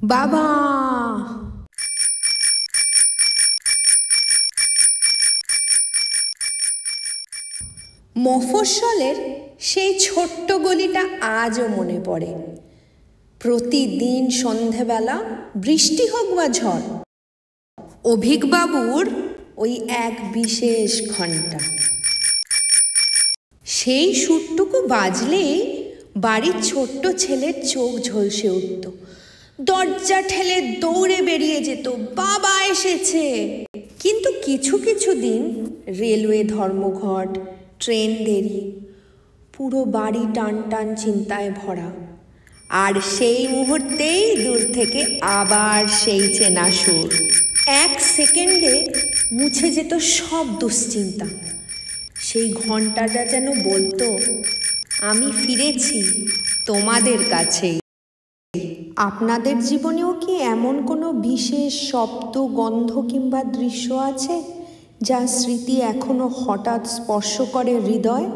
বাবা! মফস্বলের সেই ছোট্ট গলিটা আজও মনে পড়ে। প্রতিদিন সন্ধেবেলা, বৃষ্টি হোক বা ঝড়, অভিকবাবুর ওই এক বিশেষ ঘণ্টা। সেই সুরটুকু বাজলেই বাড়ির ছোট্ট ছেলের চোখ ঝলসে উঠত। দরজা ঠেলে দৌড়ে বেরিয়ে যেত, বাবা এসেছে। কিন্তু কিছু কিছু দিন রেলওয়ে ধর্মঘট, ট্রেন দেরি, পুরো বাড়ি টান টান চিন্তায় ভরা। আর সেই মুহূর্তেই দূর থেকে আবার সেই চেনা সুর। এক সেকেন্ডে মুছে যেত সব দুশ্চিন্তা। সেই ঘন্টাটা যেন বলতো, আমি ফিরেছি তোমাদের কাছেই। আপনাদের জীবনেও কি এমন কোনো বিশেষ শব্দ, গন্ধ কিংবা দৃশ্য আছে যা স্মৃতি এখনো হঠাৎ স্পর্শ করে হৃদয়?